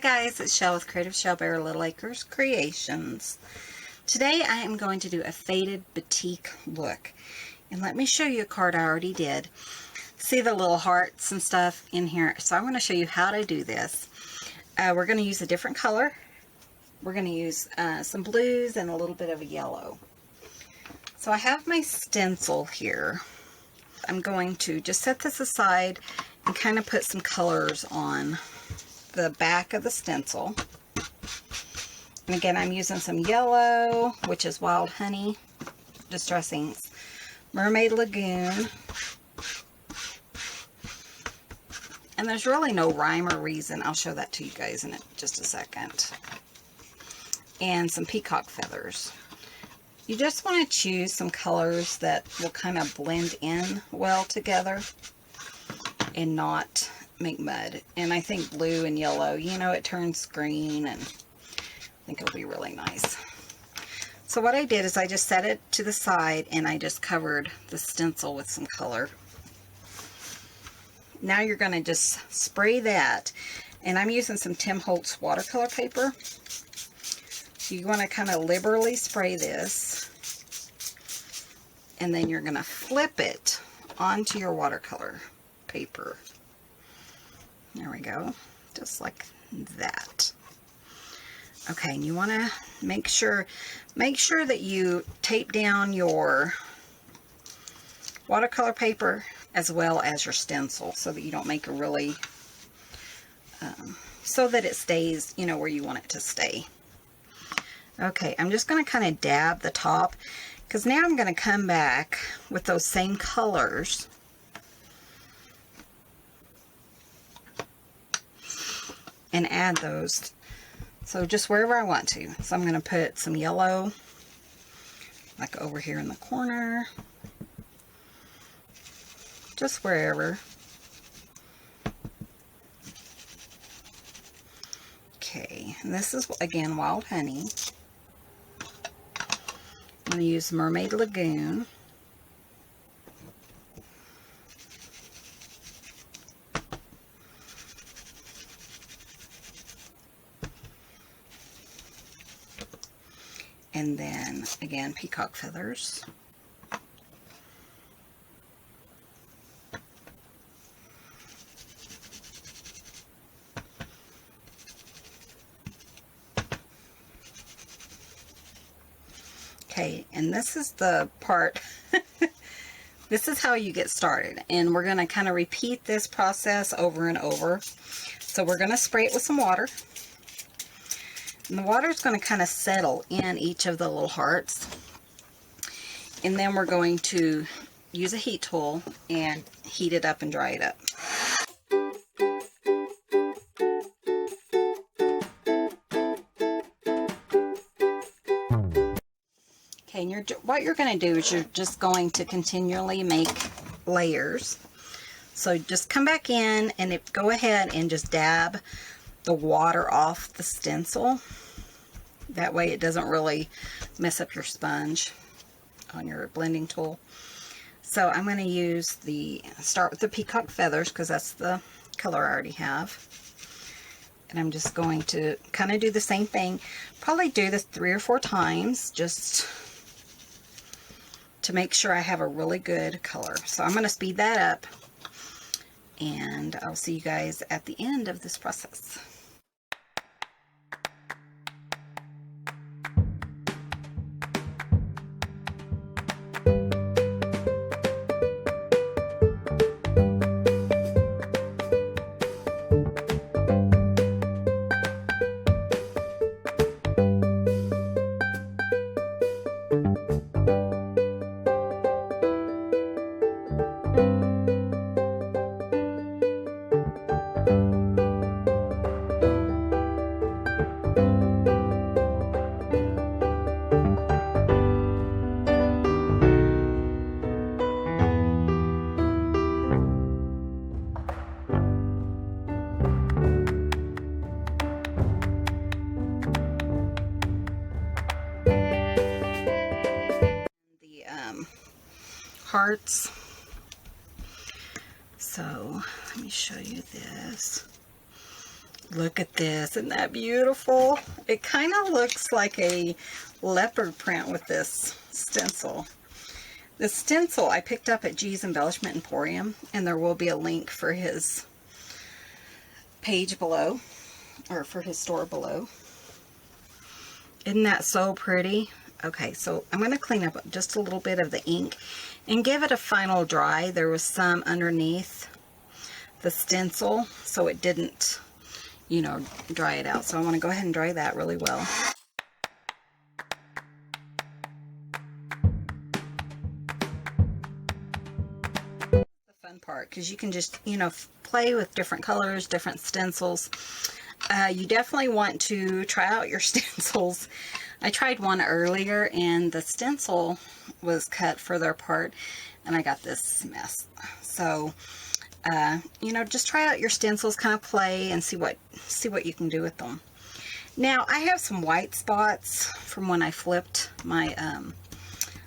guys, it's Shell with Creative Shell Bear Little Acres Creations. Today I am going to do a faded batik look. And let me show you a card I already did. See the little hearts and stuff in here? So I'm going to show you how to do this. We're going to use a different color. We're going to use some blues and a little bit of a yellow. So I have my stencil here. I'm going to just set this aside and kind of put some colors on the back of the stencil. And again, I'm using some yellow, which is Wild Honey, Distressings, Mermaid Lagoon, and there's really no rhyme or reason. I'll show that to you guys in just a second. And some peacock feathers. You just want to choose some colors that will kind of blend in well together and not make mud. And I think blue and yellow, you know, it turns green, and I think it'll be really nice. So what I did is I just set it to the side and I just covered the stencil with some color. Now you're going to just spray that, and I'm using some Tim Holtz watercolor paper. You want to kind of liberally spray this, and then you're going to flip it onto your watercolor paper. There we go, just like that. Okay, and you want to make sure that you tape down your watercolor paper as well as your stencil, so that you don't make a really, so that it stays, you know, where you want it to stay. Okay, I'm just going to kind of dab the top, because now I'm going to come back with those same colors and add those. So just wherever I want to. So I'm going to put some yellow, like over here in the corner, just wherever. Okay, and this is again Wild Honey. I'm going to use Mermaid Lagoon. And then again, peacock feathers. Okay, and this is the part, this is how you get started. And we're going to kind of repeat this process over and over. So we're going to spray it with some water. And the water is going to kind of settle in each of the little hearts. And then we're going to use a heat tool and heat it up and dry it up. Okay, and what you're going to do is you're just going to continually make layers. So just come back in and go ahead and just dab the water off the stencil. That way it doesn't really mess up your sponge on your blending tool. So I'm going to start with the peacock feathers, because that's the color I already have. And I'm just going to kind of do the same thing. Probably do this 3 or 4 times just to make sure I have a really good color. So I'm going to speed that up, and I'll see you guys at the end of this process. Hearts. So let me show you this. Look at this. Isn't that beautiful? It kind of looks like a leopard print with this stencil. The stencil I picked up at G's Embellishment Emporium, and there will be a link for his page below, or for his store below. Isn't that so pretty? Okay, so I'm going to clean up just a little bit of the ink and give it a final dry. There was some underneath the stencil, so it didn't, you know, dry it out. So I want to go ahead and dry that really well. Part, because you can just, you know, play with different colors, different stencils. You definitely want to try out your stencils. I tried one earlier and the stencil was cut further apart and I got this mess. So you know, just try out your stencils, kind of play and see what you can do with them. Now I have some white spots from when I flipped my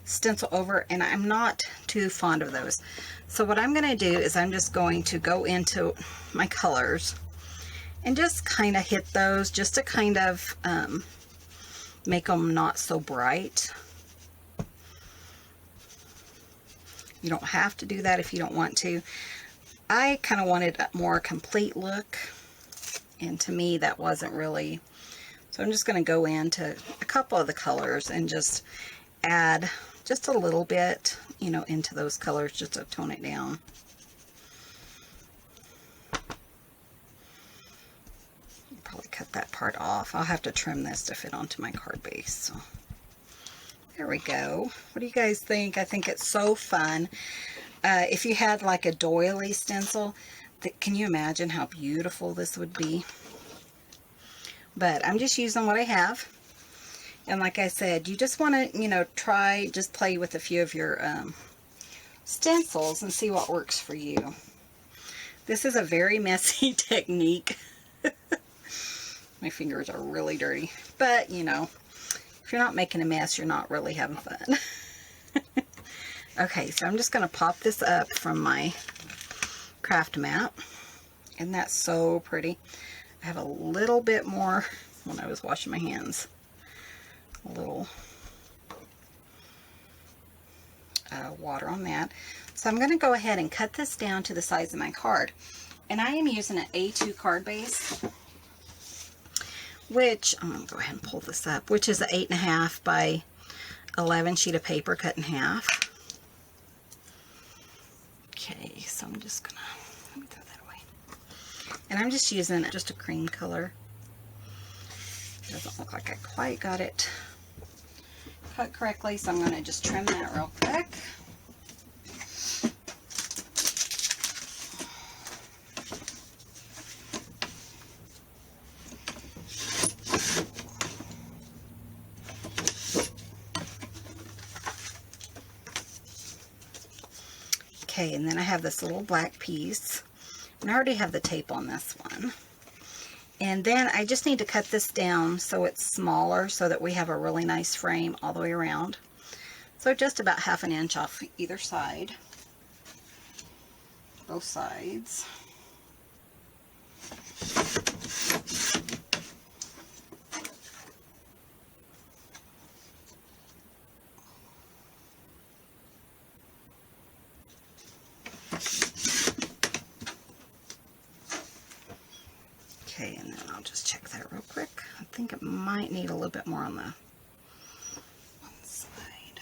stencil over, and I'm not too fond of those. So what I'm going to do is I'm just going to go into my colors and just kind of hit those just to kind of make them not so bright. You don't have to do that if you don't want to. I kind of wanted a more complete look, and to me that wasn't really. So I'm just going to go into a couple of the colors and just add just a little bit, you know, into those colors just to tone it down. Probably cut that part off. I'll have to trim this to fit onto my card base. So there we go. What do you guys think? I think it's so fun. If you had like a doily stencil, can you imagine how beautiful this would be? But I'm just using what I have. And like I said, you just want to, you know, just play with a few of your stencils and see what works for you. This is a very messy technique. My fingers are really dirty. But, you know, if you're not making a mess, you're not really having fun. Okay, so I'm just going to pop this up from my craft mat. Isn't that so pretty? I have a little bit more when I was washing my hands. A little water on that. So I'm going to go ahead and cut this down to the size of my card. And I am using an A2 card base, which, I'm going to go ahead and pull this up, which is an 8.5 by 11 sheet of paper cut in half. Okay, so I'm just going to, let me throw that away. And I'm just using just a cream color. It doesn't look like I quite got it cut correctly, so I'm going to just trim that real quick. Okay, and then I have this little black piece, and I already have the tape on this one. And then I just need to cut this down so it's smaller so that we have a really nice frame all the way around. So just about 1/2 inch off either side. Both sides. Okay, and then I'll just check that real quick. I think it might need a little bit more on the one side.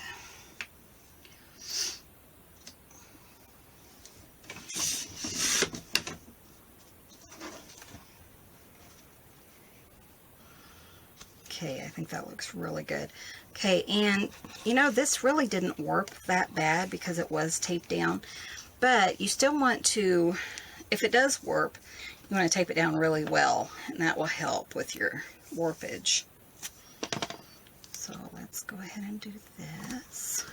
Okay, I think that looks really good. Okay, and you know, this really didn't warp that bad because it was taped down, but you still want to, if it does warp, you want to tape it down really well, and that will help with your warpage. So let's go ahead and do this.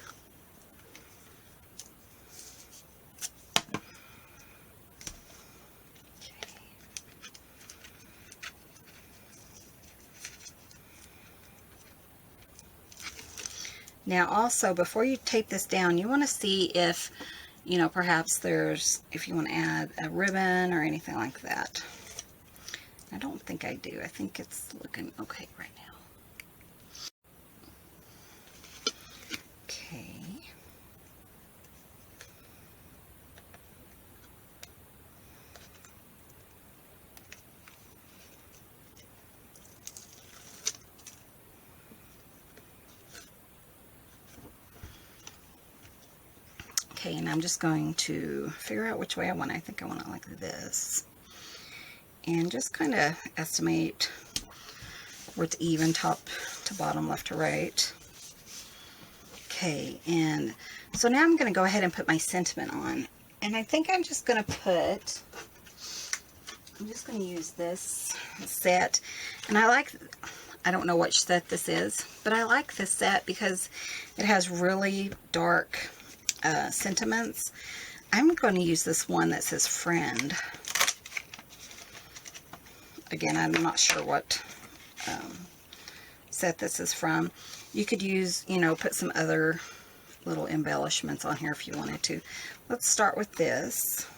Now also, before you tape this down, you want to see if, you know, perhaps if you want to add a ribbon or anything like that. I don't think I do. I think it's looking okay right now. Okay. Okay, and I'm just going to figure out which way I want it. I think I want it like this. And just kind of estimate where it's even, top to bottom, left to right. Okay, and so now I'm going to go ahead and put my sentiment on. And I think I'm just going to use this set. And I don't know which set this is, but I like this set because it has really dark sentiments. I'm going to use this one that says Friend. Again, I'm not sure what set this is from. You could use, you know, put some other little embellishments on here if you wanted to. Let's start with this.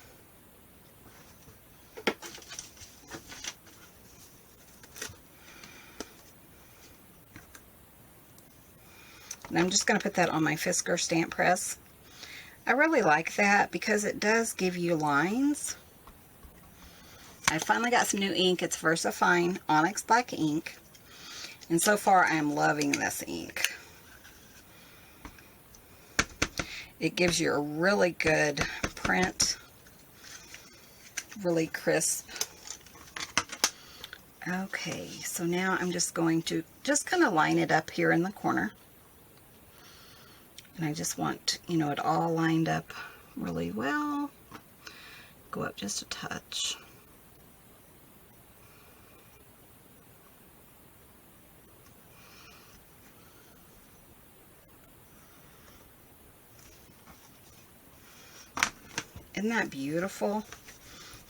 And I'm just going to put that on my Fisker stamp press. I really like that because it does give you lines. I finally got some new ink. It's VersaFine Onyx Black ink. And so far I'm loving this ink. It gives you a really good print. Really crisp. Okay, so now I'm just going to kind of line it up here in the corner. And I just want, you know, it all lined up really well. Go up just a touch. Isn't that beautiful?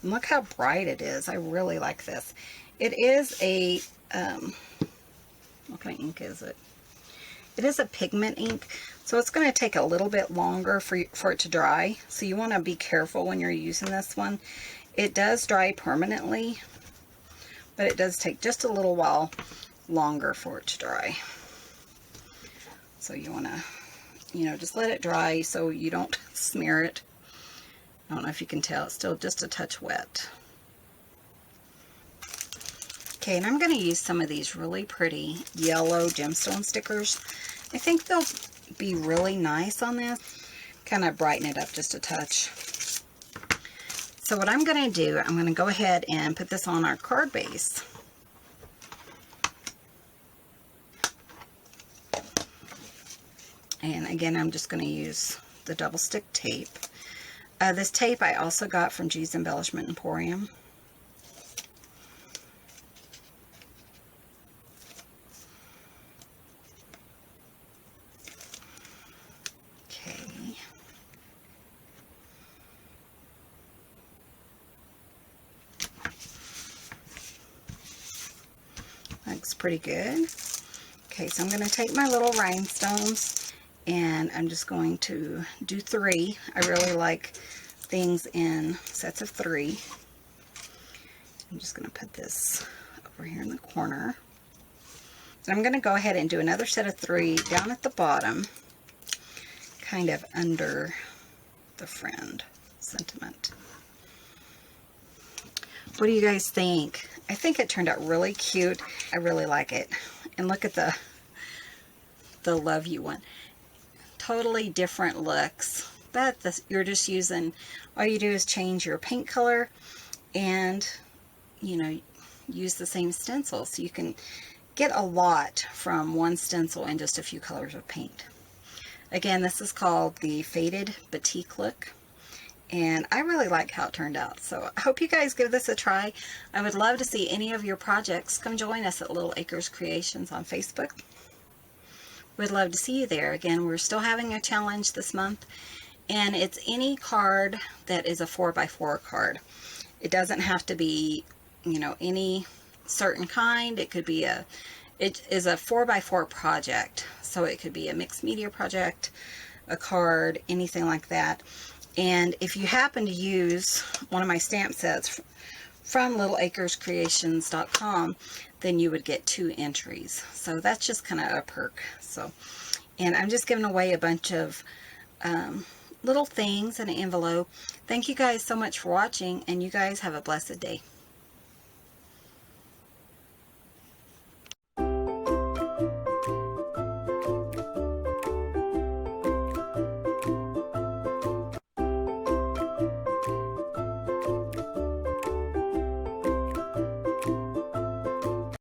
And look how bright it is. I really like this. It is a, what kind of ink is it? It is a pigment ink, so it's going to take a little bit longer for it to dry. So you want to be careful when you're using this one. It does dry permanently, but it does take just a little while longer for it to dry. So you want to, you know, just let it dry so you don't smear it. I don't know if you can tell, it's still just a touch wet. Okay, and I'm going to use some of these really pretty yellow gemstone stickers. I think they'll be really nice on this. Kind of brighten it up just a touch. So what I'm going to do, I'm going to go ahead and put this on our card base. And again, I'm just going to use the double stick tape. This tape I also got from G's Embellishment Emporium. Okay. Looks pretty good. Okay, so I'm going to take my little rhinestones and I'm just going to do 3. I really like things in sets of 3. I'm just going to put this over here in the corner. And I'm going to go ahead and do another set of 3 down at the bottom, kind of under the Friend sentiment. What do you guys think? I think it turned out really cute. I really like it. And look at the Love You one. Totally different looks, but you're just using, all you do is change your paint color and, you know, use the same stencil. So you can get a lot from one stencil and just a few colors of paint. Again, this is called the Faded Batik Look. And I really like how it turned out. So I hope you guys give this a try. I would love to see any of your projects. Come join us at Little Acres Creations on Facebook. We'd love to see you there. Again, we're still having a challenge this month. And it's any card that is a 4x4 card. It doesn't have to be, you know, any certain kind. It could be it is a 4x4 project. So it could be a mixed media project, a card, anything like that. And if you happen to use one of my stamp sets from littleacrescreations.com, then you would get 2 entries. So that's just kind of a perk. So, and I'm just giving away a bunch of little things in an envelope. Thank you guys so much for watching, and you guys have a blessed day.